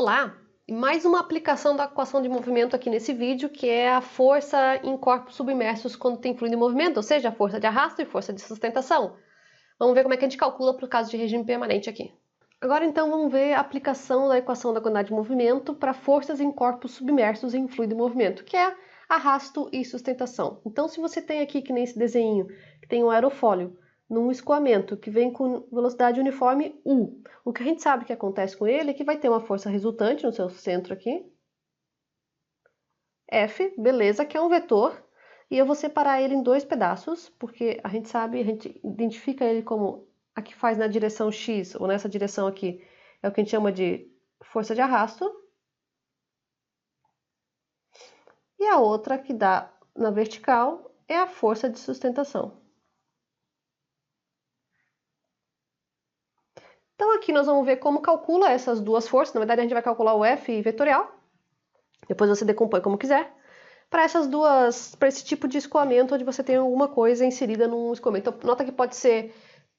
Olá! E mais uma aplicação da equação de movimento aqui nesse vídeo, que é a força em corpos submersos quando tem fluido em movimento, ou seja, a força de arrasto e força de sustentação. Vamos ver como é que a gente calcula para o caso de regime permanente aqui. Agora então vamos ver a aplicação da equação da quantidade de movimento para forças em corpos submersos em fluido em movimento, que é arrasto e sustentação. Então se você tem aqui, que nem esse desenho, que tem um aerofólio, num escoamento que vem com velocidade uniforme U. O que a gente sabe que acontece com ele é que vai ter uma força resultante no seu centro aqui, F, beleza, que é um vetor, e eu vou separar ele em dois pedaços, porque a gente identifica ele como a que faz na direção X, ou nessa direção aqui, é o que a gente chama de força de arrasto, e a outra que dá na vertical é a força de sustentação. Então aqui nós vamos ver como calcula essas duas forças. Na verdade a gente vai calcular o F vetorial, depois você decompõe como quiser, para esse tipo de escoamento onde você tem alguma coisa inserida num escoamento. Então nota que pode ser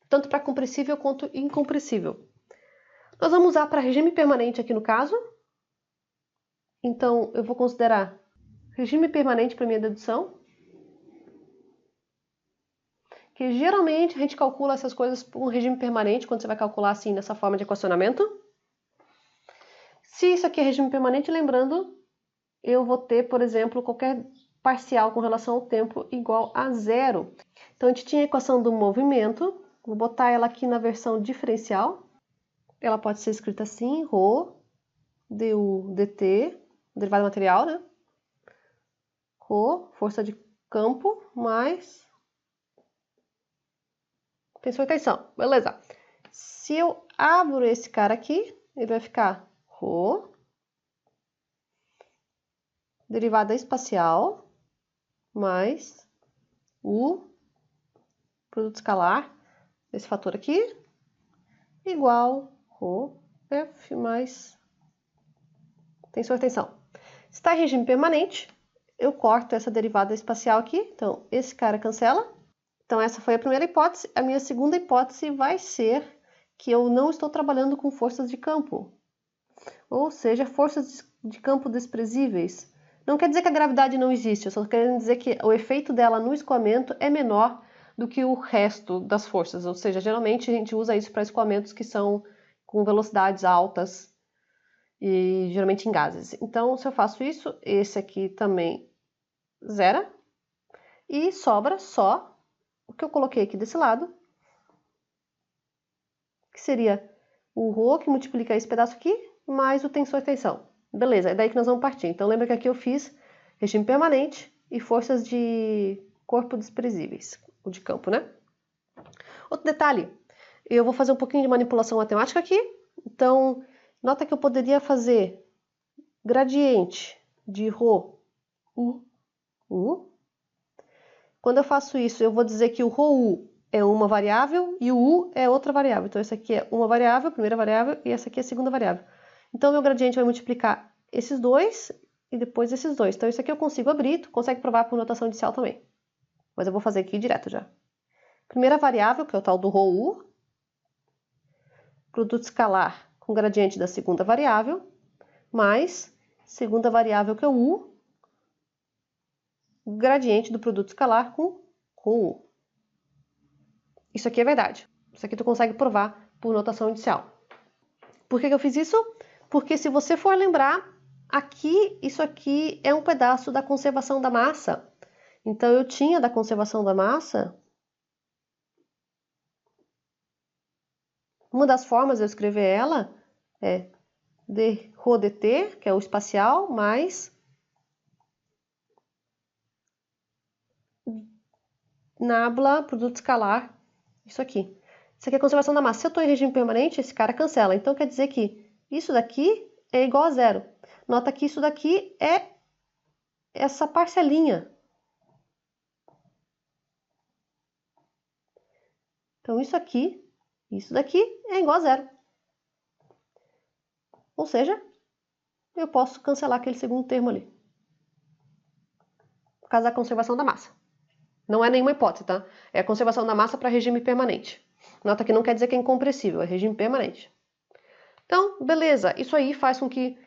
tanto para compressível quanto incompressível. Nós vamos usar para regime permanente aqui no caso. Então eu vou considerar regime permanente para minha dedução, que geralmente a gente calcula essas coisas por um regime permanente, quando você vai calcular assim, nessa forma de equacionamento. Se isso aqui é regime permanente, lembrando, eu vou ter, por exemplo, qualquer parcial com relação ao tempo igual a zero. Então a gente tinha a equação do movimento, vou botar ela aqui na versão diferencial. Ela pode ser escrita assim, ρ, du, dt, derivada material, né? Ρ, força de campo, mais tensão e tensão, beleza. Se eu abro esse cara aqui, ele vai ficar ρ, derivada espacial, mais o produto escalar desse fator aqui, igual ρ, F mais tensão e tensão. Se está em regime permanente, eu corto essa derivada espacial aqui, então esse cara cancela. Então essa foi a primeira hipótese. A minha segunda hipótese vai ser que eu não estou trabalhando com forças de campo, ou seja, forças de campo desprezíveis. Não quer dizer que a gravidade não existe, eu só quero dizer que o efeito dela no escoamento é menor do que o resto das forças, ou seja, geralmente a gente usa isso para escoamentos que são com velocidades altas e geralmente em gases. Então, se eu faço isso, esse aqui também zera e sobra só o que eu coloquei aqui desse lado, que seria o ρ que multiplica esse pedaço aqui, mais o tensor e tensão. Beleza, é daí que nós vamos partir. Então lembra que aqui eu fiz regime permanente e forças de corpo desprezíveis, ou de campo, né? Outro detalhe, eu vou fazer um pouquinho de manipulação matemática aqui. Então, nota que eu poderia fazer gradiente de ρ, u. Quando eu faço isso, eu vou dizer que o ρu é uma variável e o u é outra variável. Então, essa aqui é uma variável, primeira variável, e essa aqui é a segunda variável. Então, meu gradiente vai multiplicar esses dois e depois esses dois. Então, isso aqui eu consigo abrir, tu consegue provar por notação inicial também. Mas eu vou fazer aqui direto já. Primeira variável, que é o tal do ρu, produto escalar com gradiente da segunda variável, mais segunda variável, que é o u, gradiente do produto escalar com ρu. Isso aqui é verdade. Isso aqui tu consegue provar por notação inicial. Por que eu fiz isso? Porque se você for lembrar, aqui, isso aqui é um pedaço da conservação da massa. Então eu tinha da conservação da massa, uma das formas de eu escrever ela é ρ dt, que é o espacial, mais nabla, produto escalar, isso aqui. Isso aqui é a conservação da massa. Se eu estou em regime permanente, esse cara cancela. Então quer dizer que isso daqui é igual a zero. Nota que isso daqui é essa parcelinha. Então isso daqui é igual a zero. Ou seja, eu posso cancelar aquele segundo termo ali. Por causa da conservação da massa. Não é nenhuma hipótese, tá? É a conservação da massa para regime permanente. Nota que não quer dizer que é incompressível, é regime permanente. Então, beleza, isso aí faz com que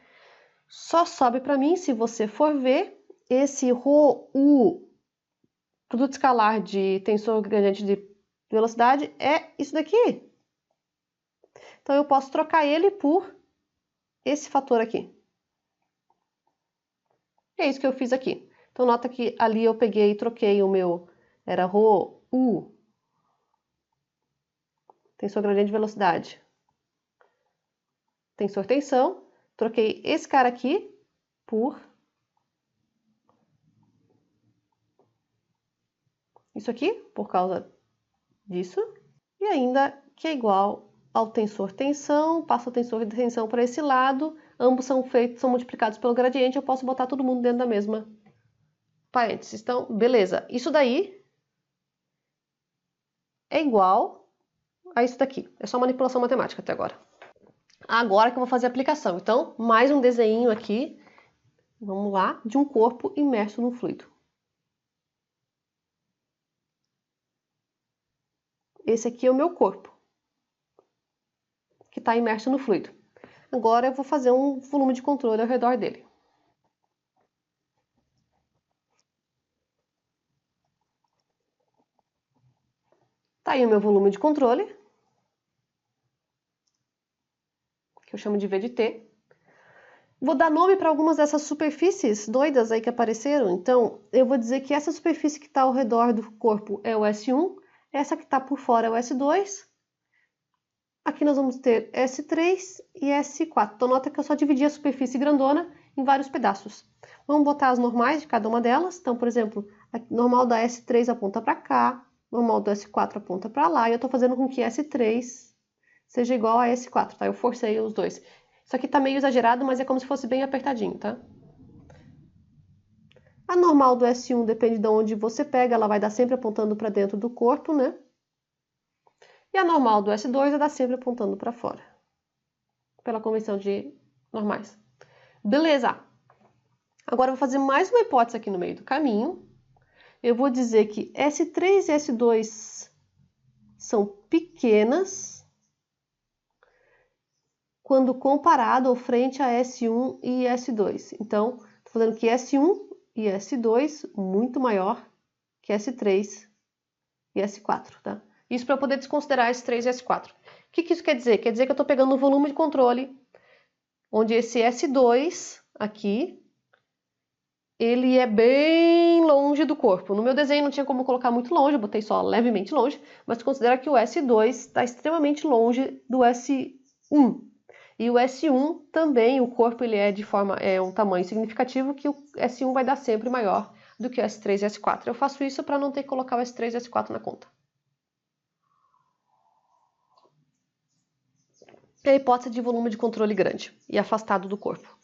só sobe para mim, se você for ver, esse ρu, produto escalar de tensor gradiente de velocidade, é isso daqui. Então, eu posso trocar ele por esse fator aqui. É isso que eu fiz aqui. Então, nota que ali eu peguei e troquei o meu, era ρu, tensor gradiente de velocidade, tensor tensão, troquei esse cara aqui por isso aqui, por causa disso, e ainda que é igual ao tensor tensão, passa o tensor de tensão para esse lado, ambos são multiplicados pelo gradiente, eu posso botar todo mundo dentro da mesma parênteses. Então, beleza, isso daí é igual a isso daqui, é só manipulação matemática até agora. Agora que eu vou fazer a aplicação, então, mais um desenho aqui, vamos lá, de um corpo imerso no fluido. Esse aqui é o meu corpo, que está imerso no fluido. Agora eu vou fazer um volume de controle ao redor dele. Tá aí o meu volume de controle, que eu chamo de V de T. Vou dar nome para algumas dessas superfícies doidas aí que apareceram. Então, eu vou dizer que essa superfície que está ao redor do corpo é o S1, essa que está por fora é o S2. Aqui nós vamos ter S3 e S4. Então, nota que eu só dividi a superfície grandona em vários pedaços. Vamos botar as normais de cada uma delas. Então, por exemplo, a normal da S3 aponta para cá, normal do S4 aponta para lá, e eu estou fazendo com que S3 seja igual a S4, tá? Eu forcei os dois. Isso aqui tá meio exagerado, mas é como se fosse bem apertadinho, tá? A normal do S1 depende de onde você pega, ela vai dar sempre apontando para dentro do corpo, né? E a normal do S2 vai dar sempre apontando para fora, pela convenção de normais. Beleza! Agora eu vou fazer mais uma hipótese aqui no meio do caminho. Eu vou dizer que S3 e S2 são pequenas quando comparado ou frente a S1 e S2. Então, estou falando que S1 e S2 muito maior que S3 e S4, tá? Isso para eu poder desconsiderar S3 e S4. O que isso quer dizer? Quer dizer que eu estou pegando um volume de controle, onde esse S2 aqui, ele é bem longe do corpo. No meu desenho não tinha como colocar muito longe, eu botei só levemente longe, mas considera que o S2 está extremamente longe do S1. E o S1 também, o corpo ele é um tamanho significativo que o S1 vai dar sempre maior do que o S3 e S4. Eu faço isso para não ter que colocar o S3 e S4 na conta. É a hipótese de volume de controle grande e afastado do corpo.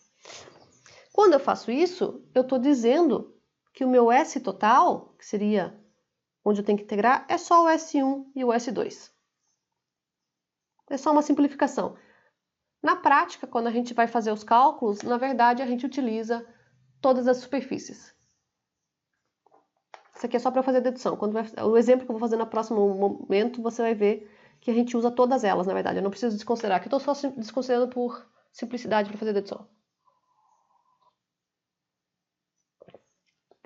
Quando eu faço isso, eu estou dizendo que o meu S total, que seria onde eu tenho que integrar, é só o S1 e o S2. É só uma simplificação. Na prática, quando a gente vai fazer os cálculos, na verdade a gente utiliza todas as superfícies. Isso aqui é só para fazer dedução. O exemplo que eu vou fazer no próximo momento, você vai ver que a gente usa todas elas, na verdade. Eu não preciso desconsiderar, que eu estou só desconsiderando por simplicidade para fazer dedução.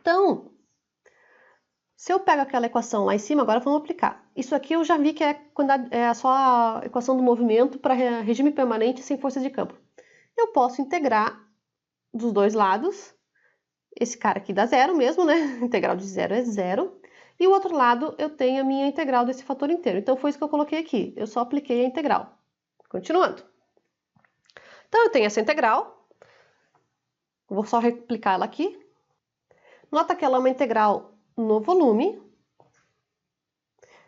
Então, se eu pego aquela equação lá em cima, agora vamos aplicar. Isso aqui eu já vi que é só a equação do movimento para regime permanente sem força de campo. Eu posso integrar dos dois lados. Esse cara aqui dá zero mesmo, né? Integral de zero é zero. E o outro lado eu tenho a minha integral desse fator inteiro. Então foi isso que eu coloquei aqui. Eu só apliquei a integral. Continuando. Então eu tenho essa integral. Vou só replicar ela aqui. Nota que ela é uma integral no volume.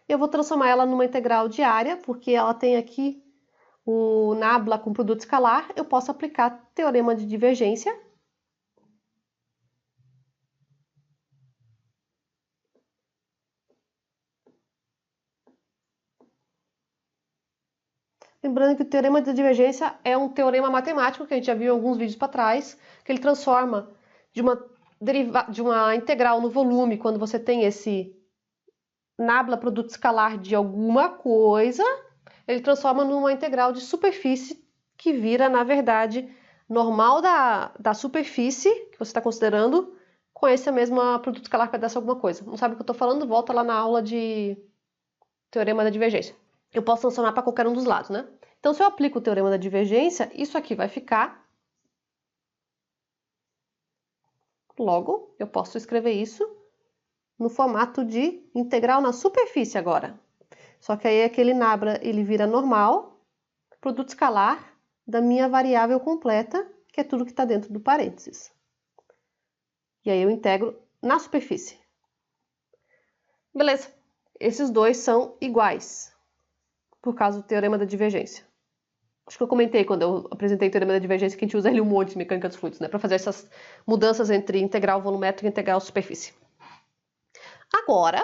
Eu vou transformar ela numa integral de área, porque ela tem aqui o nabla com produto escalar. Eu posso aplicar teorema de divergência. Lembrando que o teorema de divergência é um teorema matemático que a gente já viu em alguns vídeos para trás, que ele transforma de uma integral no volume, quando você tem esse nabla produto escalar de alguma coisa, ele transforma numa integral de superfície que vira, na verdade, normal da superfície que você está considerando com esse mesmo produto escalar para dar alguma coisa. Não sabe o que eu estou falando? Volta lá na aula de teorema da divergência. Eu posso transformar para qualquer um dos lados, né? Então, se eu aplico o teorema da divergência, isso aqui vai ficar. Logo, eu posso escrever isso no formato de integral na superfície agora. Só que aí aquele nabla, ele vira normal, produto escalar da minha variável completa, que é tudo que está dentro do parênteses. E aí eu integro na superfície. Beleza, esses dois são iguais, por causa do teorema da divergência. Acho que eu comentei quando eu apresentei o teorema da divergência que a gente usa ele um monte em mecânica dos fluidos, né? Para fazer essas mudanças entre integral volumétrica e integral superfície. Agora,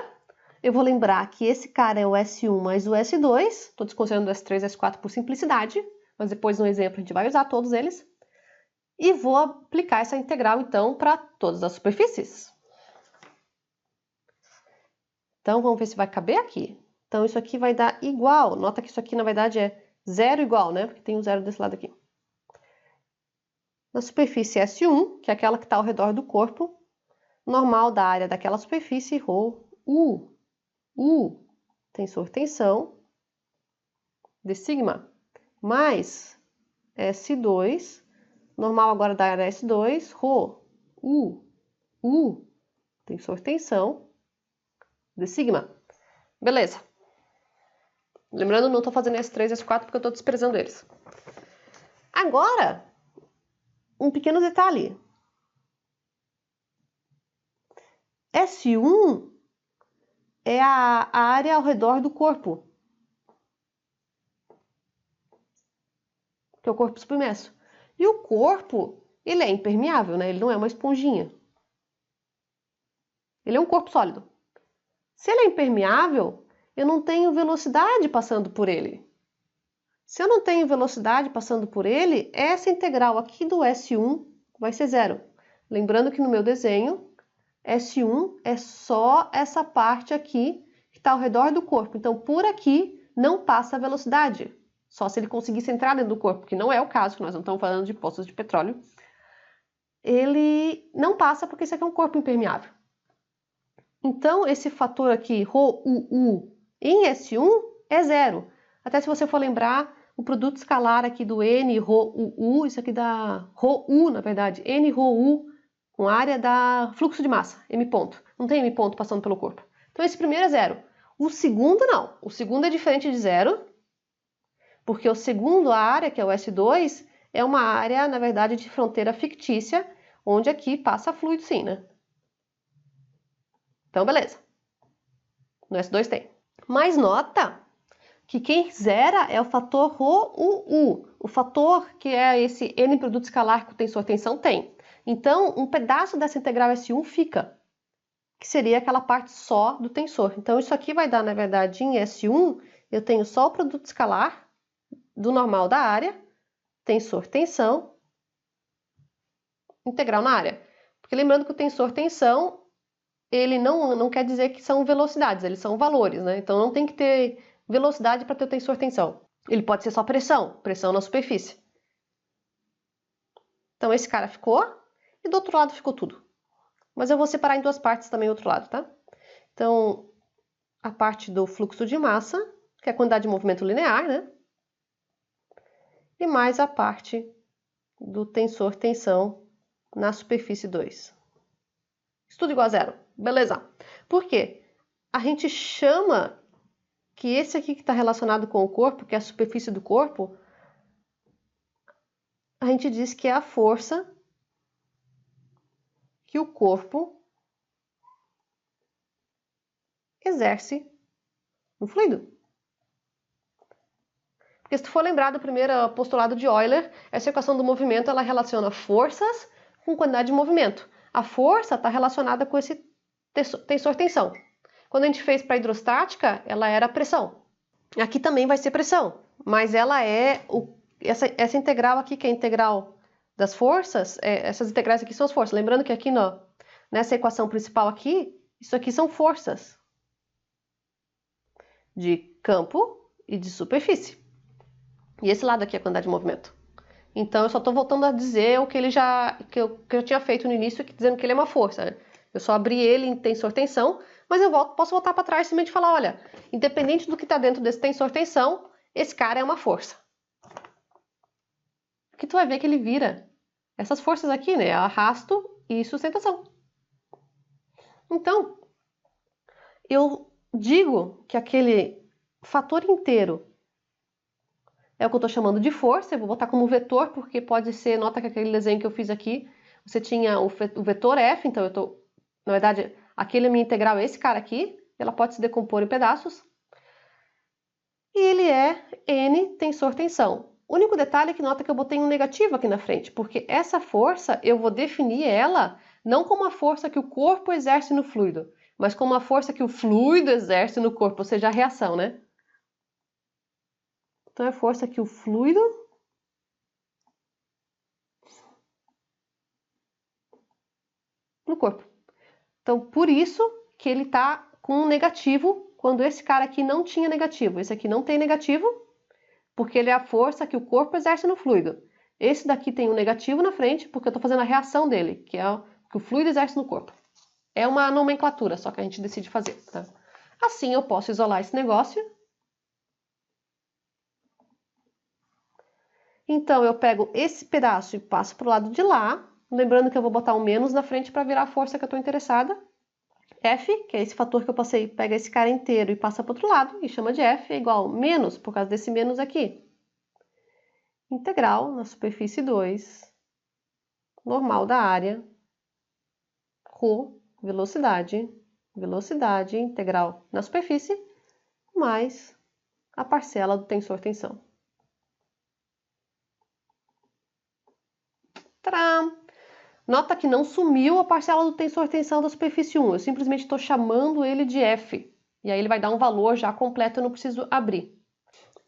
eu vou lembrar que esse cara é o S1 mais o S2. Estou desconsiderando o S3 e o S4 por simplicidade, mas depois no exemplo a gente vai usar todos eles. E vou aplicar essa integral, então, para todas as superfícies. Então, vamos ver se vai caber aqui. Então, isso aqui vai dar igual. Nota que isso aqui, na verdade, é zero igual, né? Porque tem um zero desse lado aqui. Na superfície S1, que é aquela que está ao redor do corpo, normal da área daquela superfície, ρ, U, tensor tensão, de sigma, mais S2, normal agora da área S2, ρ, U, tensor tensão, de sigma. Beleza. Lembrando, não estou fazendo S3 e S4 porque eu estou desprezando eles. Agora, um pequeno detalhe. S1 é a área ao redor do corpo, que é o corpo submerso. E o corpo, ele é impermeável, né? Ele não é uma esponjinha. Ele é um corpo sólido. Se ele é impermeável, eu não tenho velocidade passando por ele. Se eu não tenho velocidade passando por ele, essa integral aqui do S1 vai ser zero. Lembrando que no meu desenho, S1 é só essa parte aqui que está ao redor do corpo. Então, por aqui não passa a velocidade. Só se ele conseguisse entrar dentro do corpo, que não é o caso, que nós não estamos falando de poços de petróleo. Ele não passa porque isso aqui é um corpo impermeável. Então, esse fator aqui, ρ, em S1 é zero. Até se você for lembrar, o produto escalar aqui do N, ρ, isso aqui dá ρ, na verdade, N, ρ, com área dá fluxo de massa, M ponto. Não tem M ponto passando pelo corpo. Então, esse primeiro é zero. O segundo, não. O segundo é diferente de zero, porque o segundo, a área, que é o S2, é uma área, na verdade, de fronteira fictícia, onde aqui passa fluido sim, né? Então, beleza. No S2 tem. Mas nota que quem zera é o fator ρ, o fator que é esse N produto escalar que o tensor tensão tem. Então, um pedaço dessa integral S1 fica, que seria aquela parte só do tensor. Então, isso aqui vai dar, na verdade, em S1, eu tenho só o produto escalar do normal da área, tensor tensão, integral na área. Porque lembrando que o tensor tensão, ele não quer dizer que são velocidades, eles são valores, né? Então, não tem que ter velocidade para ter o tensor tensão. Ele pode ser só pressão, pressão na superfície. Então, esse cara ficou, e do outro lado ficou tudo. Mas eu vou separar em duas partes também o outro lado, tá? Então, a parte do fluxo de massa, que é a quantidade de movimento linear, né? E mais a parte do tensor tensão na superfície 2. Isso tudo igual a zero. Beleza. Por quê? A gente chama que esse aqui que está relacionado com o corpo, que é a superfície do corpo, a gente diz que é a força que o corpo exerce no fluido. Porque se tu for lembrar do primeiro postulado de Euler, essa equação do movimento ela relaciona forças com quantidade de movimento. A força está relacionada com esse tensor-tensão. Quando a gente fez para a hidrostática, ela era pressão. Aqui também vai ser pressão, mas ela é essa integral aqui, que é a integral das forças, essas integrais aqui são as forças. Lembrando que aqui nessa equação principal aqui, isso aqui são forças de campo e de superfície. E esse lado aqui é a quantidade de movimento. Então, eu só estou voltando a dizer o que ele que eu já tinha feito no início, dizendo que ele é uma força, né? Eu só abri ele em tensor-tensão, mas eu posso voltar para trás e simplesmente falar, olha, independente do que está dentro desse tensor-tensão, esse cara é uma força. Porque tu vai ver que ele vira essas forças aqui, né? Arrasto e sustentação. Então, eu digo que aquele fator inteiro é o que eu estou chamando de força, eu vou botar como vetor, porque pode ser, nota que aquele desenho que eu fiz aqui, você tinha o vetor F, então eu estou, na verdade, aquele é minha integral, esse cara aqui, ela pode se decompor em pedaços, e ele é N tensor tensão. O único detalhe é que nota que eu botei um negativo aqui na frente, porque essa força, eu vou definir ela não como a força que o corpo exerce no fluido, mas como a força que o fluido exerce no corpo, ou seja, a reação, né? Então é a força que o fluido no corpo. Então, por isso que ele está com um negativo, quando esse cara aqui não tinha negativo. Esse aqui não tem negativo, porque ele é a força que o corpo exerce no fluido. Esse daqui tem um negativo na frente, porque eu estou fazendo a reação dele, que é o que o fluido exerce no corpo. É uma nomenclatura, só que a gente decide fazer. Tá? Assim eu posso isolar esse negócio. Então, eu pego esse pedaço e passo para o lado de lá, lembrando que eu vou botar um menos na frente para virar a força que eu estou interessada. F, que é esse fator que eu passei, pega esse cara inteiro e passa para o outro lado, e chama de F, é igual a menos, por causa desse menos aqui. Integral na superfície 2, normal da área, ρ, velocidade integral na superfície, mais a parcela do tensor tensão. Tcharam! Nota que não sumiu a parcela do tensor tensão da superfície 1, eu simplesmente estou chamando ele de F. E aí ele vai dar um valor já completo, eu não preciso abrir.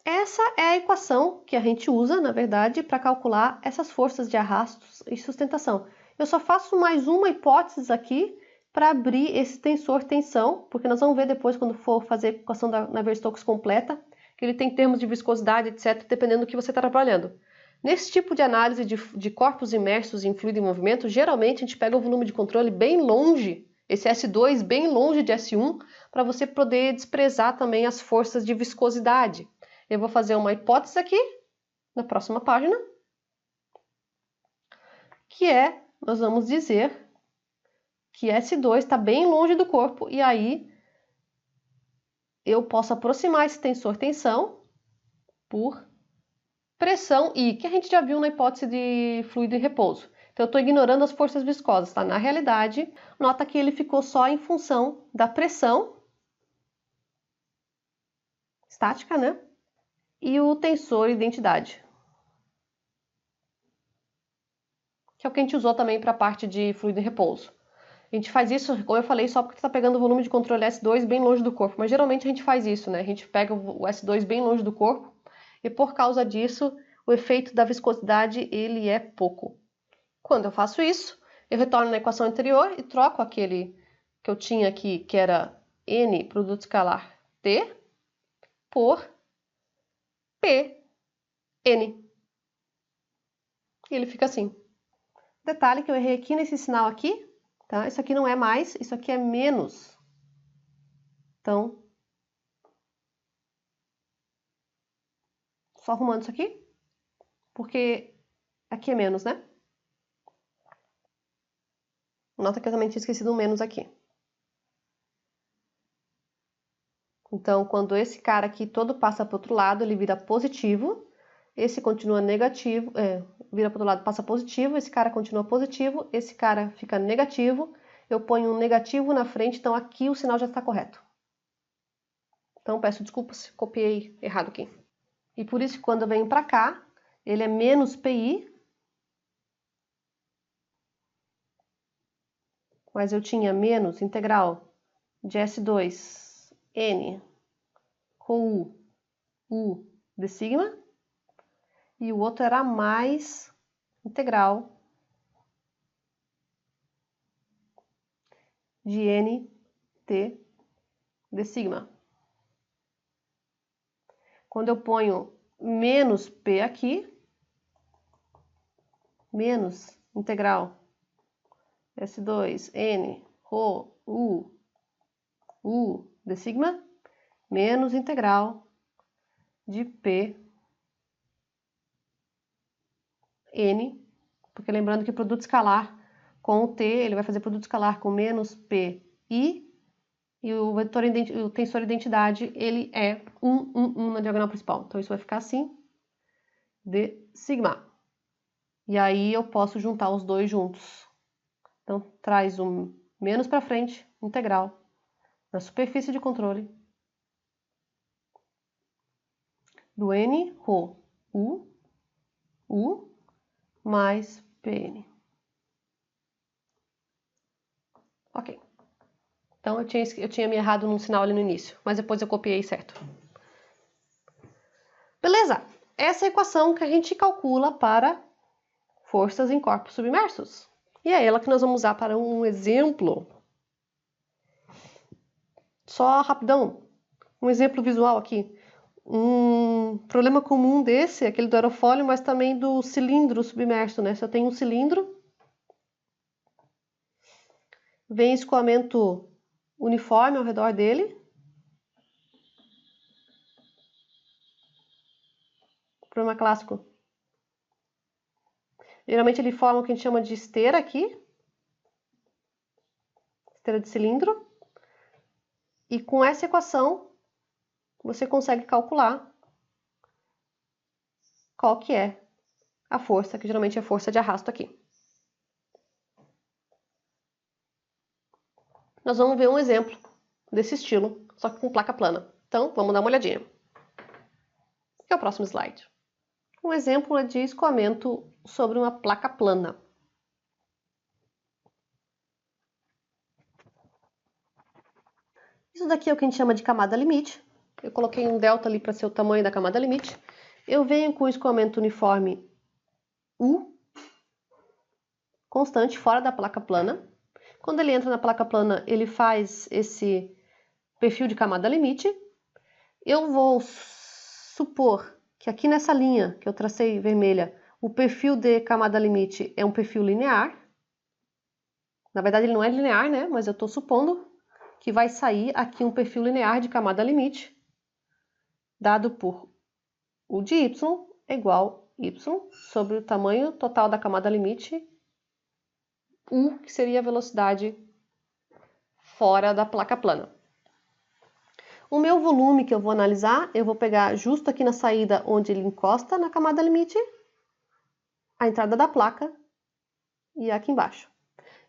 Essa é a equação que a gente usa, na verdade, para calcular essas forças de arrastos e sustentação. Eu só faço mais uma hipótese aqui para abrir esse tensor-tensão, porque nós vamos ver depois, quando for fazer a equação da Navier-Stokes completa, que ele tem termos de viscosidade, etc., dependendo do que você está trabalhando. Nesse tipo de análise de corpos imersos em fluido em movimento, geralmente a gente pega o volume de controle bem longe, esse S2 bem longe de S1, para você poder desprezar também as forças de viscosidade. Eu vou fazer uma hipótese aqui, na próxima página, que é, nós vamos dizer que S2 está bem longe do corpo, e aí eu posso aproximar esse tensor-tensão por pressão I, que a gente já viu na hipótese de fluido em repouso. Então, eu estou ignorando as forças viscosas, tá? Na realidade, nota que ele ficou só em função da pressão estática, né? E o tensor identidade, que é o que a gente usou também para a parte de fluido em repouso. A gente faz isso, como eu falei, só porque está pegando o volume de controle S2 bem longe do corpo, mas geralmente a gente faz isso, né? A gente pega o S2 bem longe do corpo e por causa disso, o efeito da viscosidade ele é pouco. Quando eu faço isso, eu retorno na equação anterior e troco aquele que eu tinha aqui, que era N produto escalar T, por Pn. E ele fica assim. Detalhe que eu errei aqui nesse sinal aqui, tá? Isso aqui não é mais, isso aqui é menos. Então, só arrumando isso aqui, porque aqui é menos, né? Nota que eu também tinha esquecido um menos aqui. Então, quando esse cara aqui todo passa para o outro lado, ele vira positivo. Esse continua negativo, vira para o outro lado, passa positivo. Esse cara continua positivo, esse cara fica negativo. Eu ponho um negativo na frente, então aqui o sinal já está correto. Então, peço desculpas, copiei errado aqui. E por isso, quando eu venho para cá, ele é menos PI. Mas eu tinha menos integral de S2 N com U de sigma. E o outro era mais integral de NT de sigma. Quando eu ponho menos P aqui, menos integral S2 N Rho U de sigma menos integral de P N, porque lembrando que produto escalar com o T, ele vai fazer produto escalar com menos P I, e o tensor identidade, ele é 1 na diagonal principal. Então, isso vai ficar assim, de sigma. E aí, eu posso juntar os dois juntos. Então, traz um menos para frente, integral, na superfície de controle, do N Rho U mais PN. Ok. Então, eu tinha me errado num sinal ali no início, mas depois eu copiei certo. Beleza! Essa é a equação que a gente calcula para forças em corpos submersos. E é ela que nós vamos usar para um exemplo. Só rapidão, um exemplo visual aqui. Um problema comum desse é aquele do aerofólio, mas também do cilindro submerso, né? Se eu tenho um cilindro, vem escoamento uniforme ao redor dele. Problema clássico. Geralmente ele forma o que a gente chama de esteira aqui. Esteira de cilindro. E com essa equação, você consegue calcular qual que é a força, que geralmente é a força de arrasto aqui. Nós vamos ver um exemplo desse estilo, só que com placa plana. Então, vamos dar uma olhadinha. Aqui é o próximo slide. Um exemplo é de escoamento sobre uma placa plana. Isso daqui é o que a gente chama de camada limite. Eu coloquei um delta ali para ser o tamanho da camada limite. Eu venho com o escoamento uniforme U, constante, fora da placa plana. Quando ele entra na placa plana, ele faz esse perfil de camada limite. Eu vou supor que aqui nessa linha que eu tracei vermelha, o perfil de camada limite é um perfil linear. Na verdade, ele não é linear, né? Mas eu estou supondo que vai sair aqui um perfil linear de camada limite, dado por U de Y igual Y sobre o tamanho total da camada limite, U, que seria a velocidade fora da placa plana. O meu volume que eu vou analisar, eu vou pegar justo aqui na saída onde ele encosta na camada limite, a entrada da placa e aqui embaixo.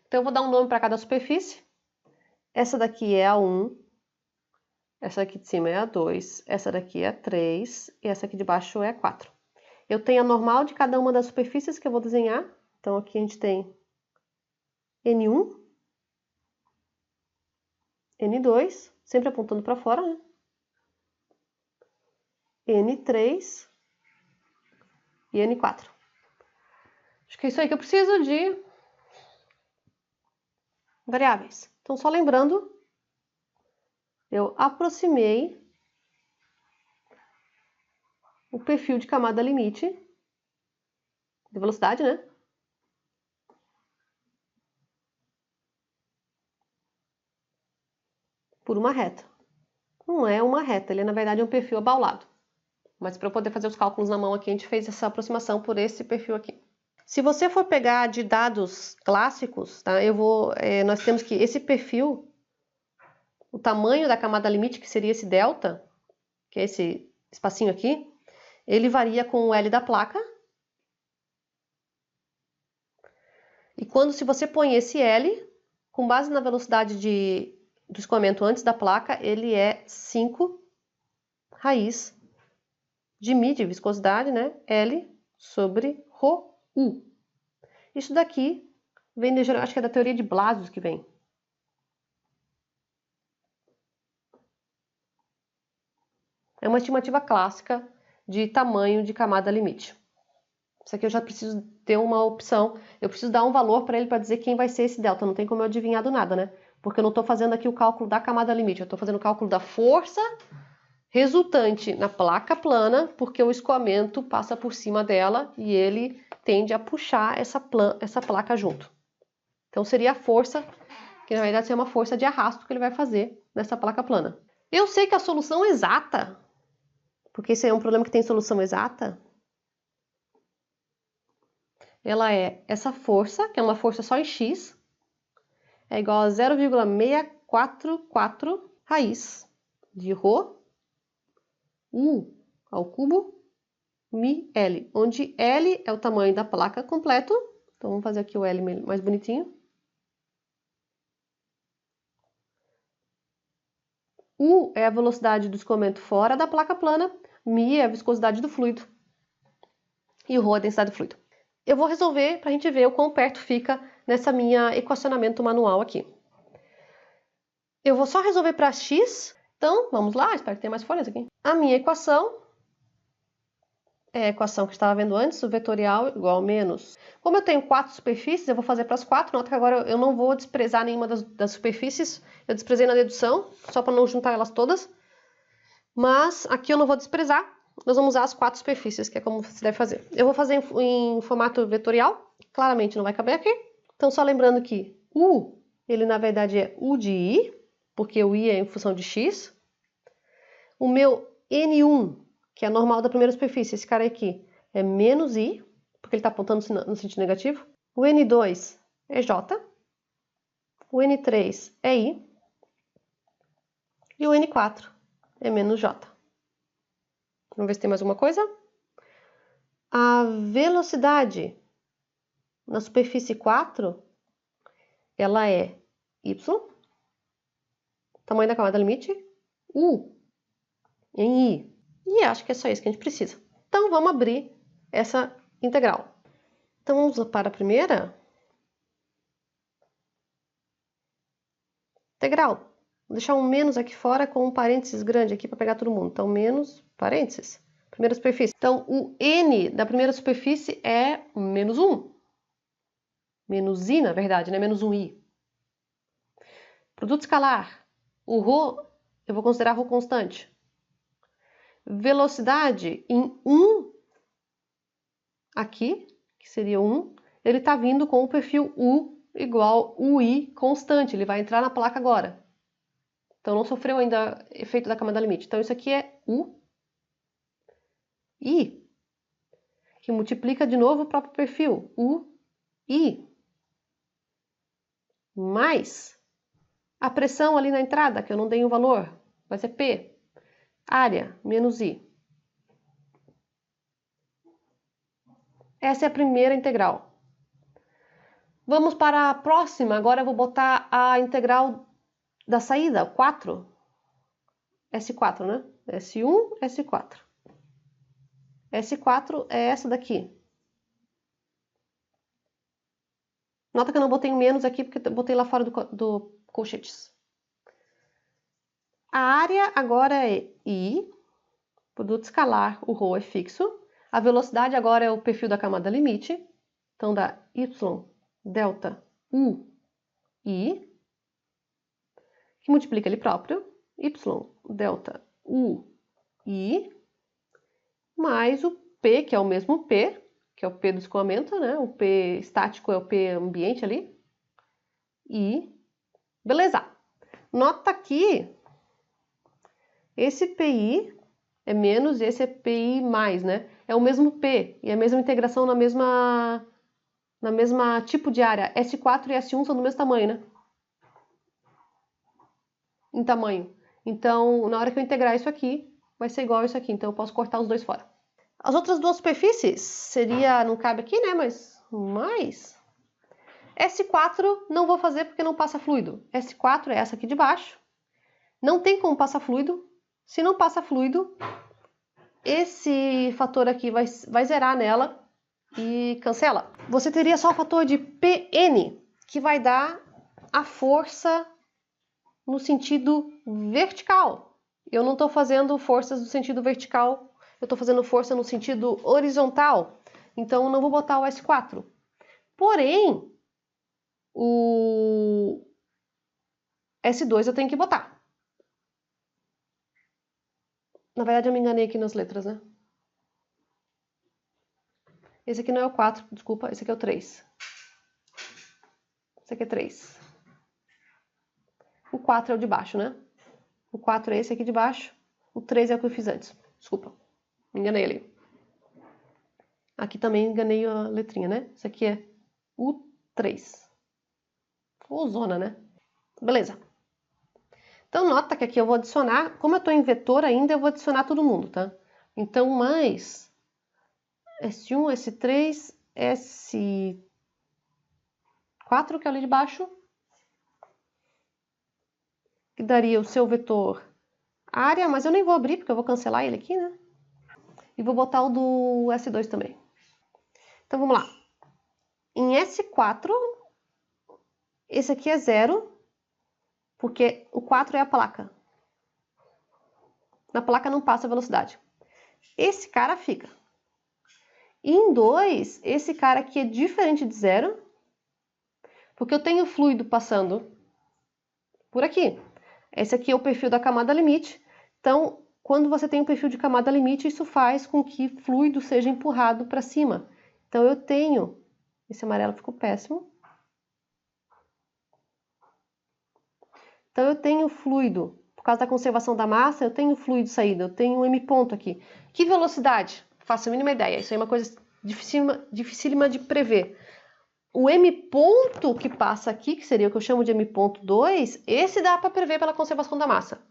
Então eu vou dar um nome para cada superfície. Essa daqui é a 1, essa aqui de cima é a 2, essa daqui é a 3 e essa aqui de baixo é a 4. Eu tenho a normal de cada uma das superfícies que eu vou desenhar. Então aqui a gente tem N1, N2, sempre apontando para fora, né? N3 e N4. Acho que é isso aí que eu preciso de variáveis. Então, só lembrando, eu aproximei o perfil de camada limite de velocidade, né? Por uma reta. Não é uma reta, ele na verdade é um perfil abaulado. Mas para eu poder fazer os cálculos na mão aqui, a gente fez essa aproximação por esse perfil aqui. Se você for pegar de dados clássicos, tá? Nós temos que esse perfil, o tamanho da camada limite, que seria esse delta, que é esse espacinho aqui, ele varia com o L da placa. E se você põe esse L, com base na velocidade do escoamento antes da placa, ele é 5 raiz de μ, de viscosidade, né? L sobre Rho U. Isso daqui vem, acho que é da teoria de Blasius que vem. É uma estimativa clássica de tamanho de camada limite. Isso aqui eu já preciso ter uma opção, eu preciso dar um valor para ele para dizer quem vai ser esse delta, não tem como eu adivinhar do nada, né? Porque eu não estou fazendo aqui o cálculo da camada limite, eu estou fazendo o cálculo da força resultante na placa plana, porque o escoamento passa por cima dela e ele tende a puxar essa placa junto. Então seria a força, que na verdade é uma força de arrasto que ele vai fazer nessa placa plana. Eu sei que a solução exata, porque esse é um problema que tem solução exata, ela é essa força, que é uma força só em x, é igual a 0,644 raiz de ρ U ao cubo mi L, onde L é o tamanho da placa completo. Então vamos fazer aqui o L mais bonitinho. U é a velocidade do escoamento fora da placa plana, mi é a viscosidade do fluido e o ρ é a densidade do fluido. Eu vou resolver para a gente ver o quão perto fica nessa minha equacionamento manual aqui. Eu vou só resolver para x, então vamos lá, espero que tenha mais folhas aqui. A minha equação é a equação que estava vendo antes, o vetorial igual a menos. Como eu tenho 4 superfícies, eu vou fazer para as 4. Nota que agora eu não vou desprezar nenhuma das superfícies. Eu desprezei na dedução, só para não juntar elas todas. Mas aqui eu não vou desprezar. Nós vamos usar as 4 superfícies, que é como se deve fazer. Eu vou fazer em formato vetorial. Claramente não vai caber aqui. Então só lembrando que U, ele na verdade é U de I, porque o I é em função de X. O meu N1, que é a normal da primeira superfície, esse cara aqui, é menos I, porque ele está apontando no sentido negativo. O N2 é J. O N3 é I. E o N4 é menos J. Vamos ver se tem mais alguma coisa. A velocidade na superfície 4, ela é Y, tamanho da camada limite, U em I. E acho que é só isso que a gente precisa. Então vamos abrir essa integral. Então vamos para a primeira. Integral. Vou deixar um menos aqui fora com um parênteses grande aqui para pegar todo mundo. Então menos parênteses. Primeira superfície. Então o N da primeira superfície é menos 1. Menos I, na verdade, né? Menos 1I. Produto escalar. O ρ, eu vou considerar ρ constante. Velocidade em 1, aqui, que seria 1, ele está vindo com o perfil U igual UI constante. Ele vai entrar na placa agora. Então não sofreu ainda efeito da camada limite. Então isso aqui é U, I, que multiplica de novo o próprio perfil, U, I, mais a pressão ali na entrada, que eu não dei o valor, vai ser P, área, menos I. Essa é a primeira integral. Vamos para a próxima. Agora eu vou botar a integral da saída, 4. S4, né? S1, S4. S4 é essa daqui. Nota que eu não botei menos aqui, porque eu botei lá fora do colchetes. A área agora é I, produto escalar, o ρ é fixo. A velocidade agora é o perfil da camada limite. Então dá Y delta U I, que multiplica ele próprio, Y delta U I, mais o P, que é o mesmo P, que é o P do escoamento, né? O P estático é o P ambiente ali. E beleza. Nota que esse PI é menos e esse é PI mais, né? É o mesmo P e a mesma integração na mesma tipo de área. S4 e S1 são do mesmo tamanho, né? Em tamanho. Então, na hora que eu integrar isso aqui, vai ser igual a isso aqui. Então, eu posso cortar os dois fora. As outras duas superfícies seria, não cabe aqui, né? Mas S4 não vou fazer porque não passa fluido. S4 é essa aqui de baixo. Não tem como passar fluido. Se não passa fluido, esse fator aqui vai zerar nela e cancela. Você teria só o fator de Pn, que vai dar a força no sentido vertical. Eu não estou fazendo forças no sentido vertical, eu estou fazendo força no sentido horizontal. Então, eu não vou botar o S4. Porém, o S2 eu tenho que botar. Na verdade, eu me enganei aqui nas letras, né? Esse aqui não é o 4, desculpa, esse aqui é o 3. Esse aqui é 3. O 4 é o de baixo, né? O 4 é esse aqui de baixo. O 3 é o que eu fiz antes. Desculpa, me enganei ali. Aqui também enganei a letrinha, né? Esse aqui é o 3. Ou zona, né? Beleza. Então, nota que aqui eu vou adicionar, como eu estou em vetor ainda, eu vou adicionar todo mundo, tá? Então, mais S1, S3, S4, que é ali de baixo, que daria o seu vetor área, mas eu nem vou abrir, porque eu vou cancelar ele aqui, né? E vou botar o do S2 também. Então, vamos lá. Em S4, esse aqui é 0, porque o 4 é a placa. Na placa não passa a velocidade. Esse cara fica. E em 2, esse cara aqui é diferente de 0, porque eu tenho fluido passando por aqui. Esse aqui é o perfil da camada limite. Então, quando você tem um perfil de camada limite, isso faz com que fluido seja empurrado para cima. Então, eu tenho... Esse amarelo ficou péssimo. Então, eu tenho fluido. Por causa da conservação da massa, eu tenho fluido saída. Eu tenho um M ponto aqui. Que velocidade? Faço a mínima ideia. Isso aí é uma coisa dificílima de prever. O M ponto que passa aqui, que seria o que eu chamo de M ponto 2, esse dá para prever pela conservação da massa.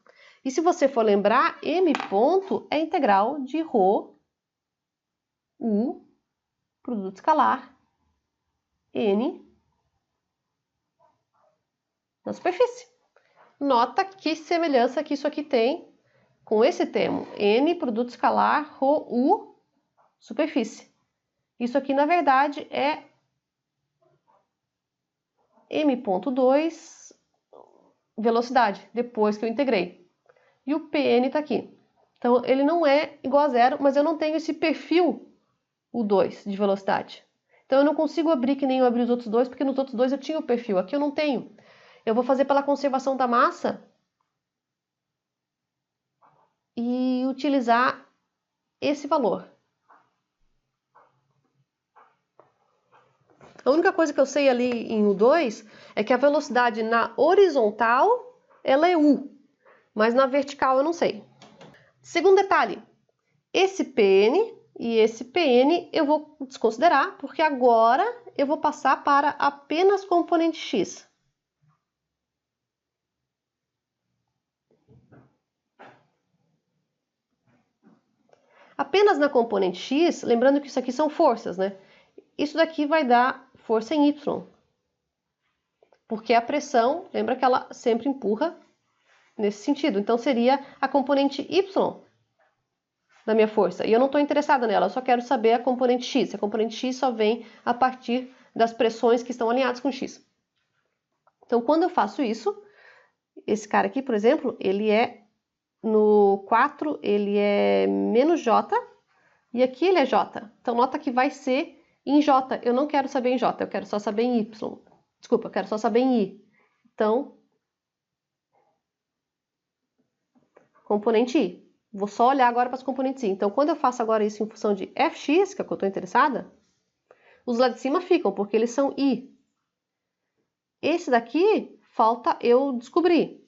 E se você for lembrar, M ponto é integral de ρ, U, produto escalar, N, na superfície. Nota que semelhança que isso aqui tem com esse termo, N, produto escalar, ρ, U, superfície. Isso aqui, na verdade, é M.2 velocidade, depois que eu integrei. E o Pn está aqui. Então, ele não é igual a 0, mas eu não tenho esse perfil, o 2, de velocidade. Então, eu não consigo abrir que nem eu abri os outros dois, porque nos outros dois eu tinha o perfil. Aqui eu não tenho. Eu vou fazer pela conservação da massa e utilizar esse valor. A única coisa que eu sei ali em U2 é que a velocidade na horizontal, ela é U, mas na vertical eu não sei. Segundo detalhe, esse Pn e esse Pn eu vou desconsiderar, porque agora eu vou passar para apenas componente x. Apenas na componente x, lembrando que isso aqui são forças, né? Isso daqui vai dar força em y. Porque a pressão, lembra que ela sempre empurra nesse sentido. Então seria a componente y da minha força. E eu não estou interessada nela, eu só quero saber a componente x. A componente x só vem a partir das pressões que estão alinhadas com x. Então, quando eu faço isso, esse cara aqui, por exemplo, ele é no 4, ele é menos j, e aqui ele é j. Então, nota que vai ser em j. Eu não quero saber em j, eu quero só saber em y. Desculpa, eu quero só saber em i. Então, componente i. Vou só olhar agora para as componentes i. Então, quando eu faço agora isso em função de fx, que é o que eu estou interessada, os lá de cima ficam, porque eles são i. Esse daqui, falta eu descobrir.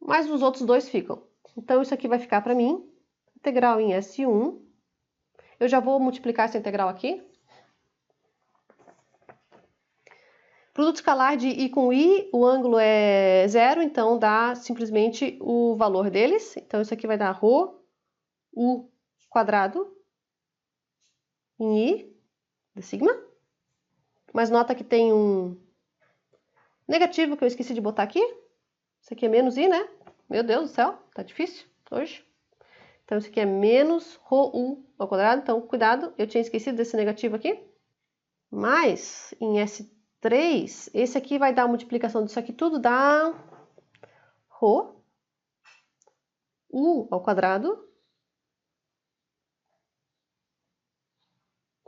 Mas os outros dois ficam. Então, isso aqui vai ficar para mim, integral em S1. Eu já vou multiplicar essa integral aqui. Produto escalar de i com i, o ângulo é 0, então dá simplesmente o valor deles. Então, isso aqui vai dar ρ, u quadrado, em i, de sigma. Mas nota que tem um negativo que eu esqueci de botar aqui. Isso aqui é menos i, né? Meu Deus do céu, tá difícil hoje. Então, isso aqui é menos ρu ao quadrado. Então, cuidado, eu tinha esquecido desse negativo aqui. Mas, em S3, esse aqui vai dar a multiplicação disso aqui tudo, dá ρ u ao quadrado.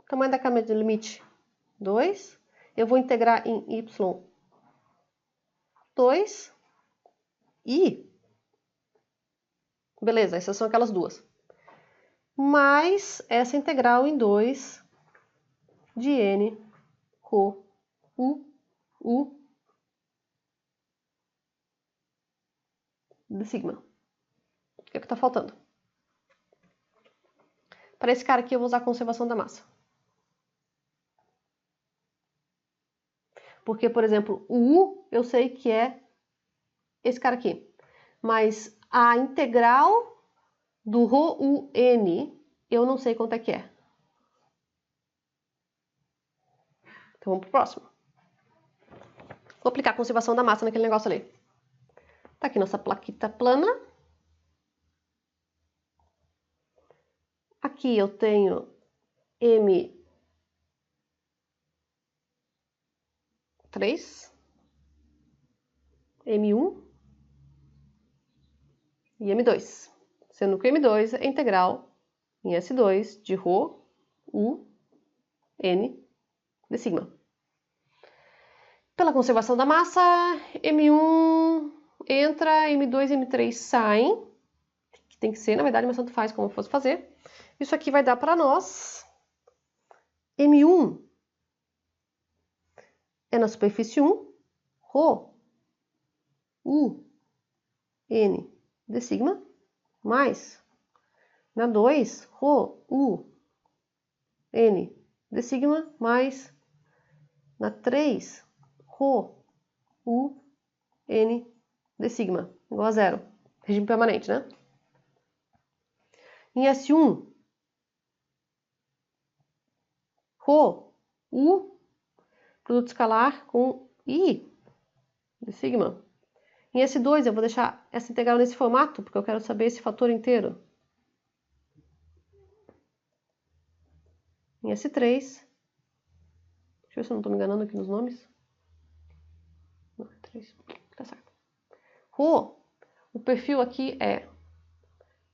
Tamanho da camada de limite, 2. Eu vou integrar em y 2 e Beleza, essas são aquelas duas. Mais essa integral em 2 de n rho u de sigma. O que é que está faltando? Para esse cara aqui eu vou usar a conservação da massa. Porque, por exemplo, o u eu sei que é esse cara aqui. Mas a integral do rho u n eu não sei quanto é que é. Então vamos pro próximo. Vou aplicar a conservação da massa naquele negócio ali. Tá aqui nossa plaquita plana. Aqui eu tenho M3 M1 e M2. Sendo que o M2 é integral em S2 de ρ U N de sigma. Pela conservação da massa, M1 entra, M2 e M3 saem. Que tem que ser, na verdade, mas tanto faz como fosse fazer. Isso aqui vai dar para nós M1 é na superfície 1, ρ U N de sigma, mais na 2, ρ U N de sigma, mais na 3, ρ U N de sigma, igual a zero. Regime permanente, né? Em S1, ρ U, produto escalar com I de sigma. Em S2, eu vou deixar essa integral nesse formato, porque eu quero saber esse fator inteiro. Em S3, deixa eu ver se eu não estou me enganando aqui nos nomes. Não, é 3, tá certo. Rho, o perfil aqui é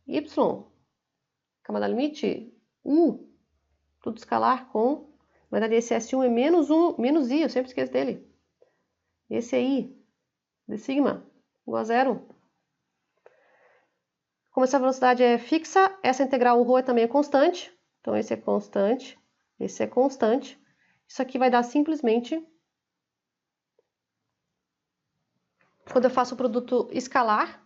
Y, camada limite, U, tudo escalar com, na verdade esse S1 é menos I, eu sempre esqueço dele. Esse é I, de sigma, igual a zero. Como essa velocidade é fixa, essa integral, o ρ também é constante. Então, esse é constante, esse é constante. Isso aqui vai dar simplesmente, quando eu faço o produto escalar,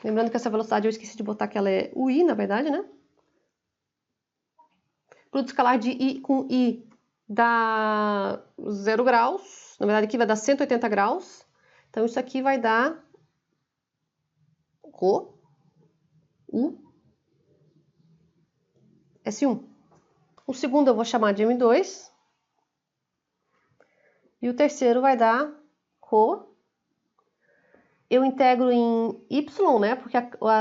lembrando que essa velocidade eu esqueci de botar que ela é o I, na verdade, né? Produto escalar de I com I dá 0 graus. Na verdade, aqui vai dar 180 graus. Então, isso aqui vai dar ρ U S1. O segundo eu vou chamar de M2. E o terceiro vai dar ρ. Eu integro em Y, né? Porque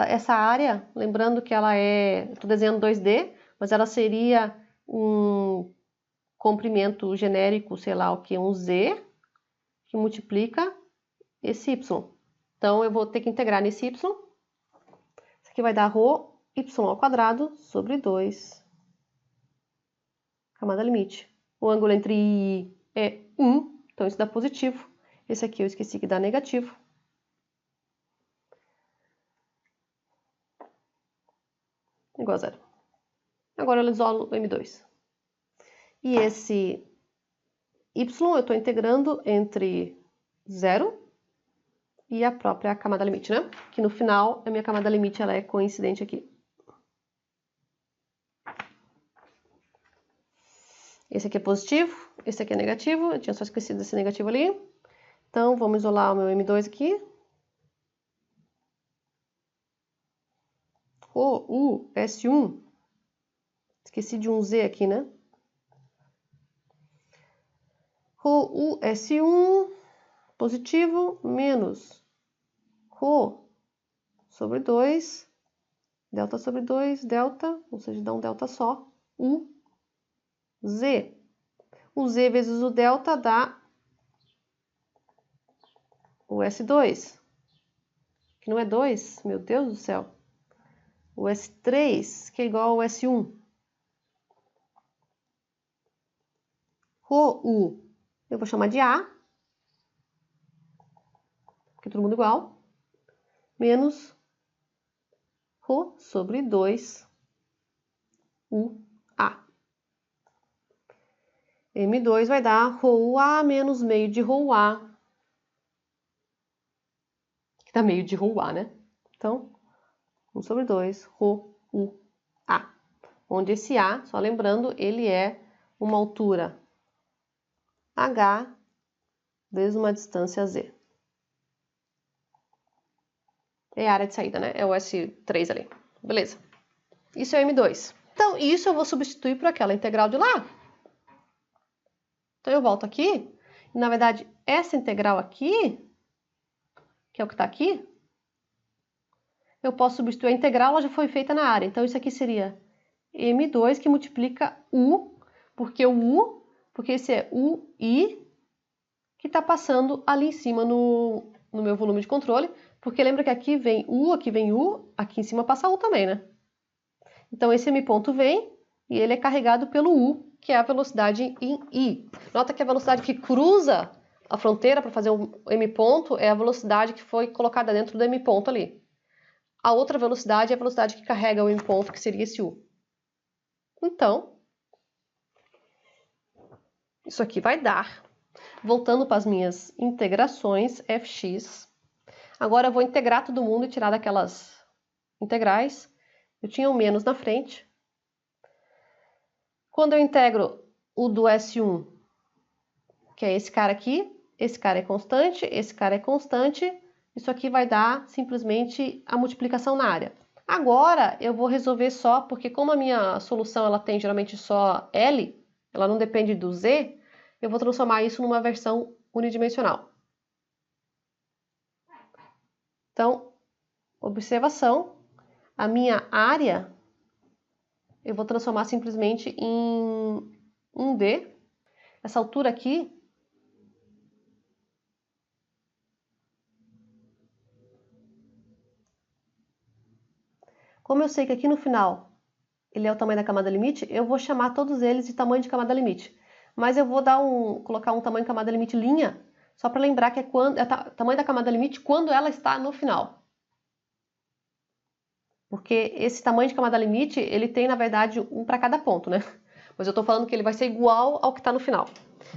essa área, lembrando que ela é... Estou desenhando 2D, mas ela seria um comprimento genérico, sei lá o que, um Z, que multiplica esse Y. Então, eu vou ter que integrar nesse Y. Isso aqui vai dar ρ Y ao quadrado sobre 2. Camada limite. O ângulo entre I é 1, então isso dá positivo. Esse aqui eu esqueci que dá negativo. Igual a zero. Agora eu isolo o M2. E esse Y eu estou integrando entre 0 e a própria camada limite, né? Que no final, a minha camada limite ela é coincidente aqui. Esse aqui é positivo, esse aqui é negativo. Eu tinha só esquecido desse negativo ali. Então, vamos isolar o meu M2 aqui. ρ U S1. Esqueci de um Z aqui, né? ρ U S1 positivo menos ρ sobre 2, delta sobre 2, delta, ou seja, dá um delta só, U, Z. O Z vezes o delta dá o S2, que não é 2, meu Deus do céu. O S3, que é igual ao S1. ρ U, eu vou chamar de A, porque é todo mundo igual. menos Rho sobre 2 UA. M2 vai dar ρA menos meio de ρA, que dá meio de ρA, né? Então, 1 sobre 2, ρUA. Onde esse A, só lembrando, ele é uma altura H vezes uma distância Z. É a área de saída, né? É o S3 ali. Beleza. Isso é o M2. Então, isso eu vou substituir por aquela integral de lá. Então, eu volto aqui. E, na verdade, essa integral aqui, que é o que está aqui, eu posso substituir a integral, ela já foi feita na área. Então, isso aqui seria M2 que multiplica U, porque esse é UI, que está passando ali em cima no meu volume de controle, porque lembra que aqui vem U, aqui em cima passa U também, né? Então, esse M ponto vem e ele é carregado pelo U, que é a velocidade em I. Nota que a velocidade que cruza a fronteira para fazer o M ponto é a velocidade que foi colocada dentro do M ponto ali. A outra velocidade é a velocidade que carrega o M ponto, que seria esse U. Então, isso aqui vai dar, voltando para as minhas integrações, fx. Agora eu vou integrar todo mundo e tirar daquelas integrais. Eu tinha um menos na frente. Quando eu integro o do S1, que é esse cara aqui, esse cara é constante, esse cara é constante, isso aqui vai dar simplesmente a multiplicação na área. Agora eu vou resolver só, porque como a minha solução ela tem geralmente só L, ela não depende do Z, eu vou transformar isso numa versão unidimensional. Então, observação, a minha área eu vou transformar simplesmente em 1D. Essa altura aqui como eu sei que aqui no final ele é o tamanho da camada limite, eu vou chamar todos eles de tamanho de camada limite. Mas eu vou colocar um tamanho de camada limite linha, só para lembrar que é tamanho da camada limite quando ela está no final. Porque esse tamanho de camada limite, ele tem, na verdade, um para cada ponto, né? Mas eu estou falando que ele vai ser igual ao que está no final.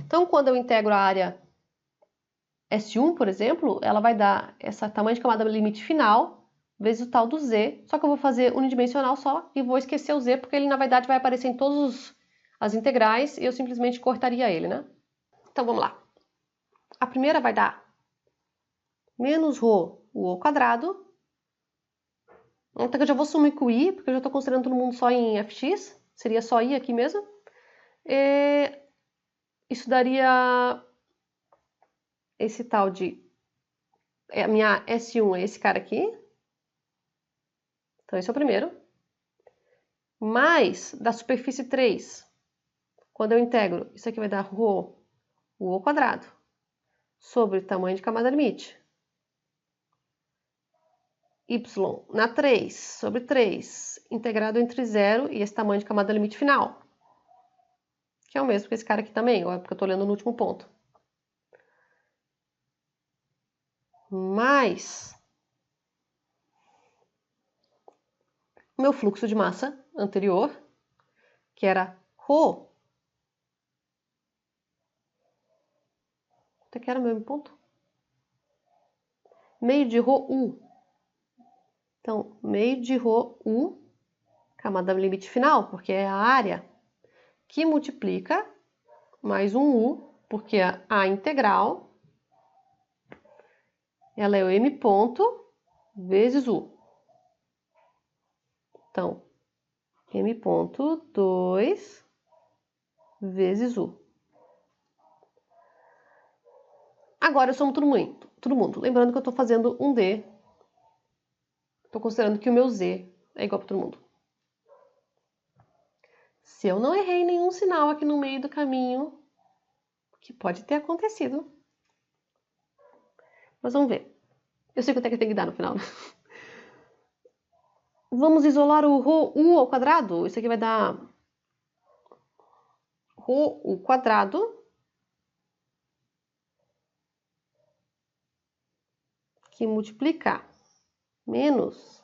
Então, quando eu integro a área S1, por exemplo, ela vai dar esse tamanho de camada limite final vezes o tal do Z, só que eu vou fazer unidimensional só e vou esquecer o Z, porque ele, na verdade, vai aparecer em todas as integrais e eu simplesmente cortaria ele, né? Então, vamos lá. A primeira vai dar menos ρ, o ao quadrado. Então, eu já vou sumir com o I, porque eu já estou considerando todo mundo só em fx, seria só I aqui mesmo. Isso daria esse tal de... a minha S1 é esse cara aqui. Então, esse é o primeiro. Mais da superfície 3, quando eu integro, isso aqui vai dar ρ, o ao quadrado, sobre o tamanho de camada limite. Y na 3 sobre 3, integrado entre 0 e esse tamanho de camada limite final. Que é o mesmo que esse cara aqui também, ó, porque eu estou olhando no último ponto. Mais o meu fluxo de massa anterior, que era ρ. Até que era o mesmo ponto. Meio de ρu. Então, meio de ρu, camada limite final, porque é a área, que multiplica mais um U, porque a integral, ela é o M ponto vezes U. Então, M ponto 2 vezes U. Agora eu somo todo mundo. Lembrando que eu estou fazendo um D. Estou considerando que o meu Z é igual para todo mundo. Se eu não errei nenhum sinal aqui no meio do caminho, que pode ter acontecido. Mas vamos ver. Eu sei quanto é que tem que dar no final. Vamos isolar o ρu ao quadrado. Isso aqui vai dar ρu quadrado que multiplica menos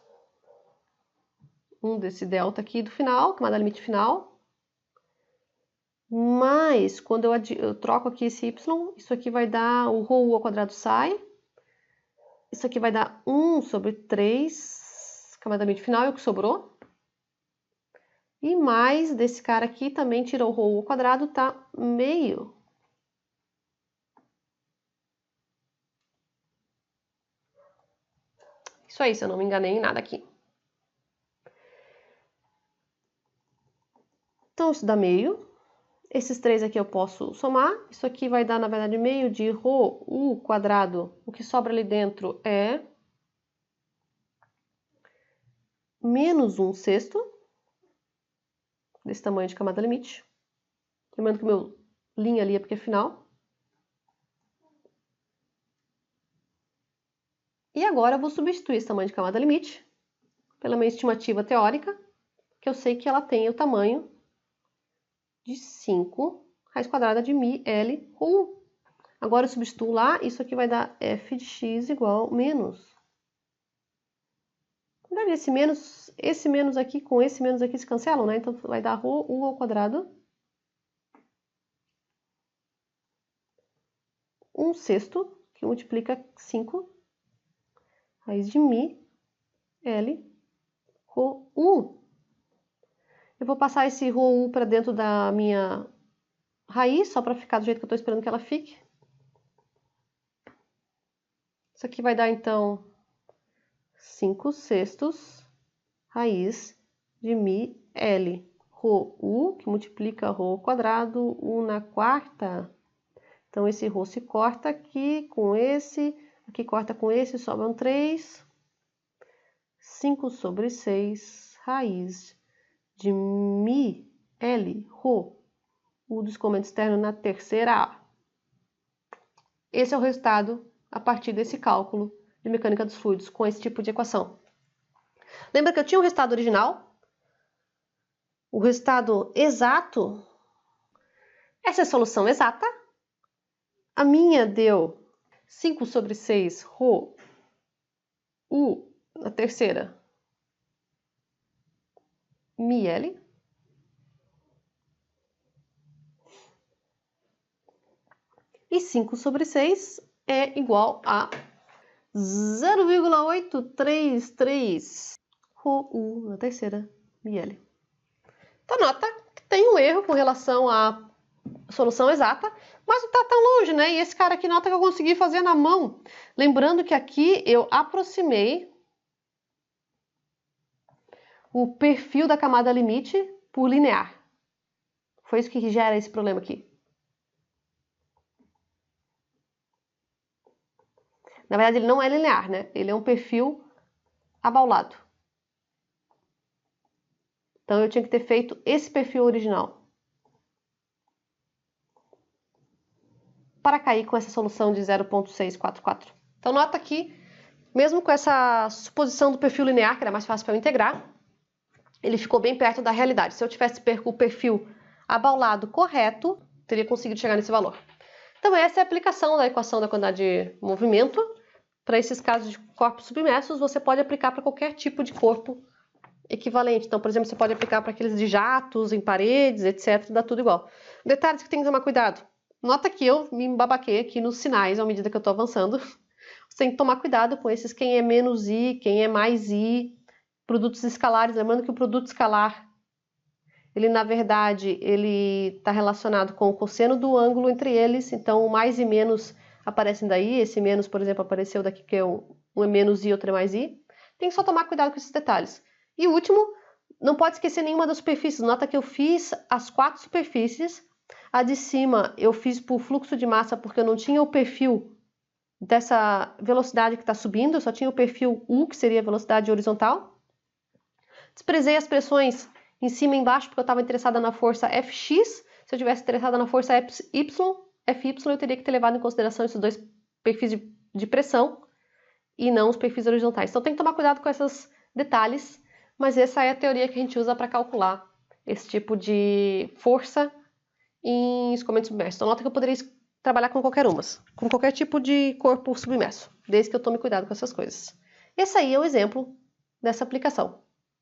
1 desse delta aqui do final, camada limite final, mais, quando eu troco aqui esse y, isso aqui vai dar, o ρ u ao quadrado sai, isso aqui vai dar 1 sobre 3, camada limite final, é o que sobrou, e mais desse cara aqui, também tirou o ρ u ao quadrado, tá meio. Isso aí, se eu não me enganei em nada aqui. Então, isso dá meio. Esses 3 aqui eu posso somar. Isso aqui vai dar, na verdade, meio de ρ u quadrado. O que sobra ali dentro é menos 1 sexto. Desse tamanho de camada limite. Lembrando que o meu linha ali é porque é final. E agora eu vou substituir esse tamanho de camada limite pela minha estimativa teórica, que eu sei que ela tem o tamanho de 5 raiz quadrada de μ L ρ u. Agora eu substituo lá, isso aqui vai dar f de x igual menos. Esse menos aqui com esse menos aqui se cancelam, né? Então vai dar ρ u ao quadrado. 1 sexto, que multiplica 5 raiz de μ L ρ u. Eu vou passar esse ρ u para dentro da minha raiz, só para ficar do jeito que eu estou esperando que ela fique. Isso aqui vai dar, então, 5 sextos raiz de μ L ρ u, que multiplica ρ ao quadrado, 1 na quarta. Então, esse ρ se corta aqui com esse, aqui corta com esse, sobram 3. 5 sobre 6 raiz de μ L ρ u do escoamento externo na terceira. Esse é o resultado a partir desse cálculo de mecânica dos fluidos com esse tipo de equação. Lembra que eu tinha o resultado original? O resultado exato, essa é a solução exata. A minha deu 5 sobre 6 ρ u na terceira μ L. E 5 sobre 6 é igual a 0,833 ρ u na terceira μ L. Então, nota que tem um erro com relação à solução exata, mas não está tão longe, né? E esse cara aqui, nota que eu consegui fazer na mão. Lembrando que aqui eu aproximei o perfil da camada limite por linear. Foi isso que gera esse problema aqui. Na verdade, ele não é linear, né? Ele é um perfil abaulado. Então, eu tinha que ter feito esse perfil original para cair com essa solução de 0,644. Então, nota que, mesmo com essa suposição do perfil linear, que era mais fácil para eu integrar, ele ficou bem perto da realidade. Se eu tivesse o perfil abaulado correto, teria conseguido chegar nesse valor. Então, essa é a aplicação da equação da quantidade de movimento. Para esses casos de corpos submersos, você pode aplicar para qualquer tipo de corpo equivalente. Então, por exemplo, você pode aplicar para aqueles de jatos, em paredes, etc. Dá tudo igual. Detalhes que tem que tomar cuidado. Nota que eu me embabaquei aqui nos sinais à medida que eu estou avançando. Você tem que tomar cuidado com esses quem é menos i, quem é mais i, produtos escalares. Lembrando que o produto escalar, ele na verdade, ele está relacionado com o cosseno do ângulo entre eles. Então, o mais e menos aparecem daí. Esse menos, por exemplo, apareceu daqui que é um é menos i, outro é mais i. Tem que só tomar cuidado com esses detalhes. E o último, não pode esquecer nenhuma das superfícies. Nota que eu fiz as 4 superfícies. A de cima eu fiz por fluxo de massa porque eu não tinha o perfil dessa velocidade que está subindo, eu só tinha o perfil U, que seria a velocidade horizontal. Desprezei as pressões em cima e embaixo porque eu estava interessada na força Fx. Se eu tivesse interessada na força Fy, eu teria que ter levado em consideração esses dois perfis de pressão e não os perfis horizontais. Então tem que tomar cuidado com esses detalhes, mas essa é a teoria que a gente usa para calcular esse tipo de força em escoamento submerso. Então nota que eu poderia trabalhar com qualquer tipo de corpo submerso, desde que eu tome cuidado com essas coisas. Esse aí é o exemplo dessa aplicação.